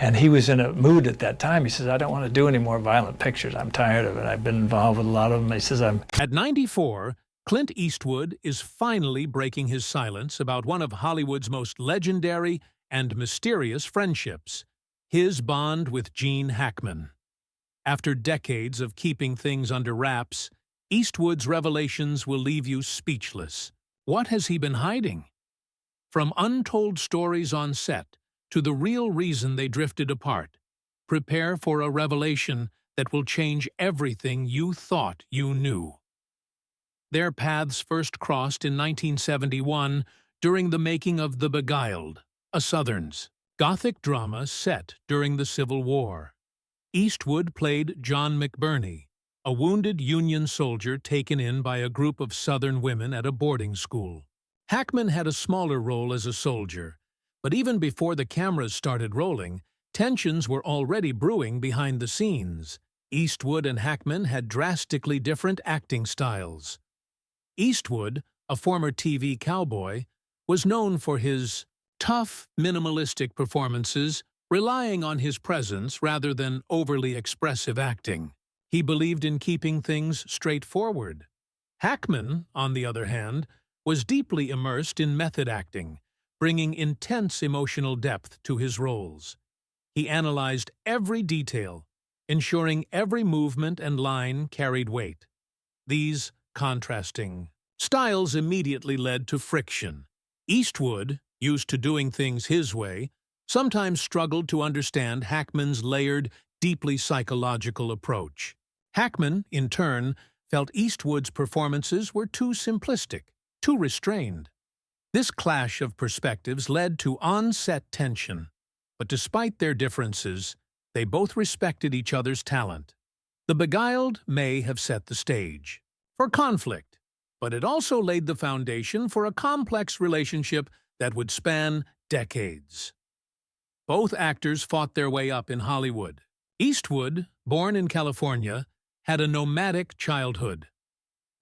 And he was in a mood at that time. He says, I don't want to do any more violent pictures. I'm tired of it. I've been involved with a lot of them. He says, At 94, Clint Eastwood is finally breaking his silence about one of Hollywood's most legendary and mysterious friendships, his bond with Gene Hackman. After decades of keeping things under wraps, Eastwood's revelations will leave you speechless. What has he been hiding? From untold stories on set to the real reason they drifted apart, prepare for a revelation that will change everything you thought you knew. Their paths first crossed in 1971 during the making of The Beguiled, a Southern's Gothic drama set during the Civil War. Eastwood played John McBurney, a wounded Union soldier taken in by a group of Southern women at a boarding school. Hackman had a smaller role as a soldier, but even before the cameras started rolling, tensions were already brewing behind the scenes. Eastwood and Hackman had drastically different acting styles. Eastwood, a former TV cowboy, was known for his tough, minimalistic performances, relying on his presence rather than overly expressive acting. He believed in keeping things straightforward. Hackman, on the other hand, was deeply immersed in method acting, bringing intense emotional depth to his roles. He analyzed every detail, ensuring every movement and line carried weight. These contrasting styles immediately led to friction. Eastwood, used to doing things his way, sometimes struggled to understand Hackman's layered, deeply psychological approach. Hackman, in turn, felt Eastwood's performances were too simplistic, too restrained. This clash of perspectives led to on-set tension, but despite their differences, they both respected each other's talent. The Beguiled may have set the stage for conflict, but it also laid the foundation for a complex relationship that would span decades. Both actors fought their way up in Hollywood. Eastwood, born in California, had a nomadic childhood.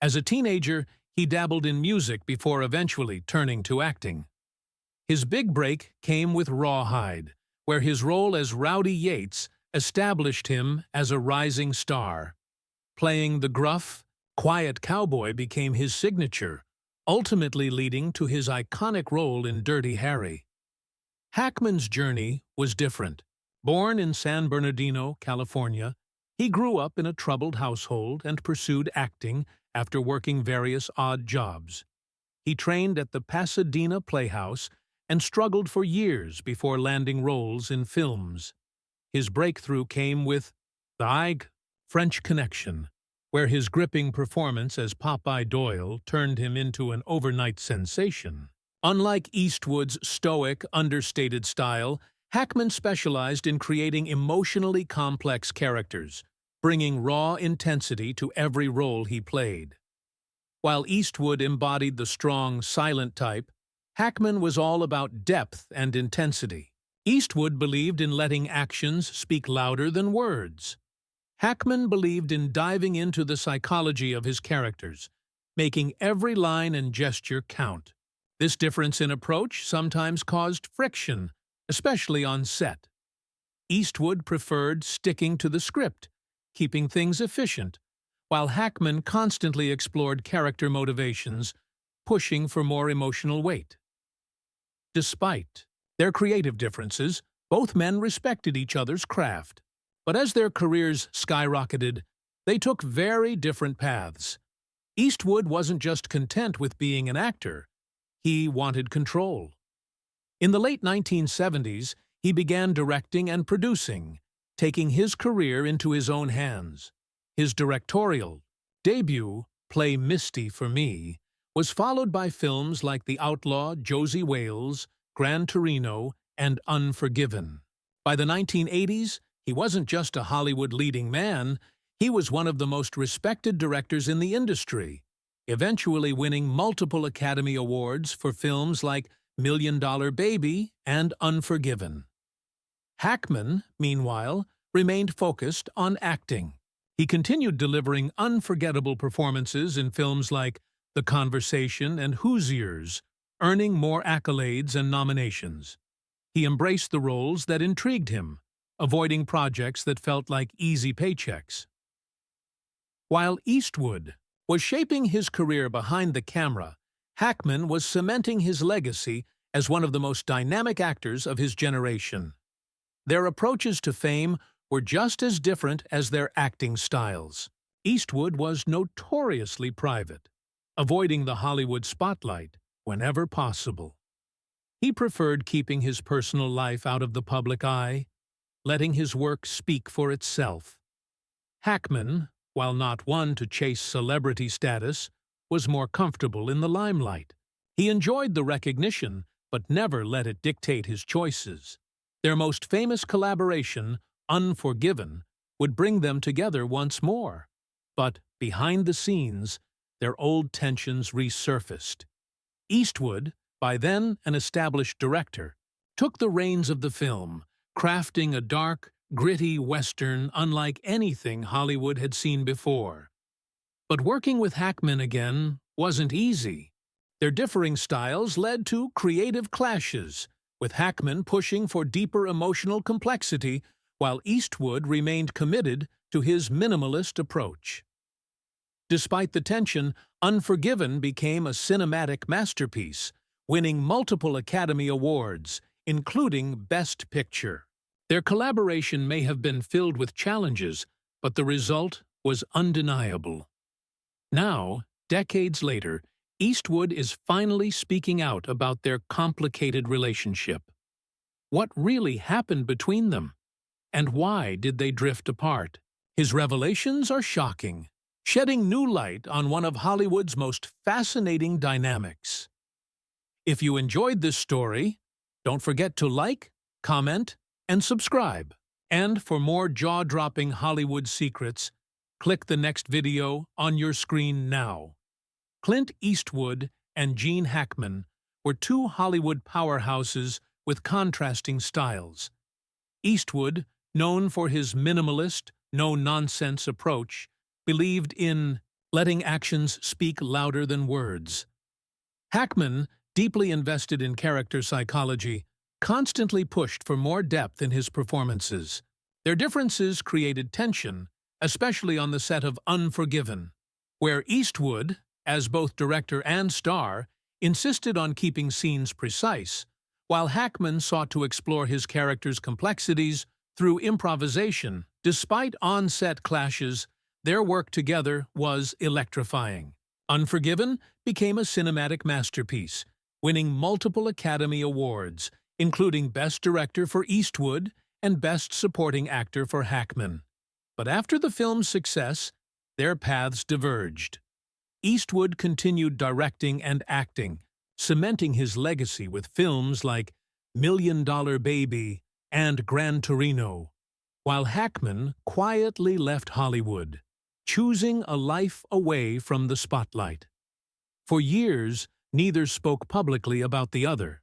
As a teenager, he dabbled in music before eventually turning to acting. His big break came with Rawhide, where his role as Rowdy Yates established him as a rising star. Playing the gruff, quiet cowboy became his signature, ultimately leading to his iconic role in Dirty Harry. Hackman's journey was different. Born in San Bernardino, California, he grew up in a troubled household and pursued acting after working various odd jobs. He trained at the Pasadena Playhouse and struggled for years before landing roles in films. His breakthrough came with The French Connection, where his gripping performance as Popeye Doyle turned him into an overnight sensation. Unlike Eastwood's stoic, understated style, Hackman specialized in creating emotionally complex characters, bringing raw intensity to every role he played. While Eastwood embodied the strong, silent type, Hackman was all about depth and intensity. Eastwood believed in letting actions speak louder than words. Hackman believed in diving into the psychology of his characters, making every line and gesture count. This difference in approach sometimes caused friction, especially on set. Eastwood preferred sticking to the script, keeping things efficient, while Hackman constantly explored character motivations, pushing for more emotional weight. Despite their creative differences, both men respected each other's craft. But as their careers skyrocketed, they took very different paths. Eastwood wasn't just content with being an actor. He wanted control. In the late 1970s, he began directing and producing, taking his career into his own hands. His directorial debut, Play Misty for Me, was followed by films like The Outlaw, Josie Wales, Gran Torino, and Unforgiven. By the 1980s, he wasn't just a Hollywood leading man, he was one of the most respected directors in the industry, eventually winning multiple Academy Awards for films like $1 Million Baby and Unforgiven. Hackman, meanwhile, remained focused on acting. He continued delivering unforgettable performances in films like The Conversation and Hoosiers, earning more accolades and nominations. He embraced the roles that intrigued him, avoiding projects that felt like easy paychecks. While Eastwood was shaping his career behind the camera, Hackman was cementing his legacy as one of the most dynamic actors of his generation. Their approaches to fame were just as different as their acting styles. Eastwood was notoriously private, avoiding the Hollywood spotlight whenever possible. He preferred keeping his personal life out of the public eye, letting his work speak for itself. Hackman, while not one to chase celebrity status, was more comfortable in the limelight. He enjoyed the recognition, but never let it dictate his choices. Their most famous collaboration, Unforgiven, would bring them together once more. But behind the scenes, their old tensions resurfaced. Eastwood, by then an established director, took the reins of the film, crafting a dark, gritty Western unlike anything Hollywood had seen before. But working with Hackman again wasn't easy. Their differing styles led to creative clashes, with Hackman pushing for deeper emotional complexity while Eastwood remained committed to his minimalist approach. Despite the tension, Unforgiven became a cinematic masterpiece, winning multiple Academy Awards, including Best Picture. Their collaboration may have been filled with challenges, but the result was undeniable. Now, decades later, Eastwood is finally speaking out about their complicated relationship. What really happened between them? And why did they drift apart? His revelations are shocking, shedding new light on one of Hollywood's most fascinating dynamics. If you enjoyed this story, don't forget to like, comment, and subscribe. And for more jaw-dropping Hollywood secrets, click the next video on your screen now. Clint Eastwood and Gene Hackman were two Hollywood powerhouses with contrasting styles. Eastwood, known for his minimalist, no-nonsense approach, believed in letting actions speak louder than words. Hackman, deeply invested in character psychology, constantly pushed for more depth in his performances. Their differences created tension, especially on the set of Unforgiven, where Eastwood, as both director and star, insisted on keeping scenes precise, while Hackman sought to explore his character's complexities through improvisation. Despite on-set clashes, their work together was electrifying. Unforgiven became a cinematic masterpiece, winning multiple Academy Awards, including Best Director for Eastwood and Best Supporting Actor for Hackman. But after the film's success, their paths diverged. Eastwood continued directing and acting, cementing his legacy with films like $1 Million Baby and Gran Torino, while Hackman quietly left Hollywood, choosing a life away from the spotlight. For years, neither spoke publicly about the other,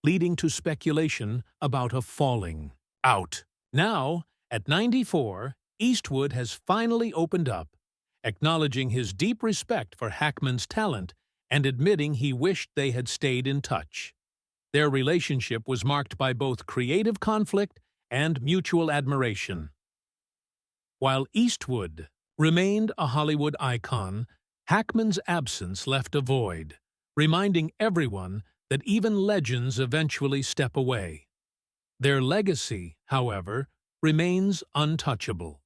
leading to speculation about a falling out. Now, at 94, Eastwood has finally opened up, acknowledging his deep respect for Hackman's talent and admitting he wished they had stayed in touch. Their relationship was marked by both creative conflict and mutual admiration. While Eastwood remained a Hollywood icon, Hackman's absence left a void, reminding everyone that even legends eventually step away. Their legacy, however, remains untouchable.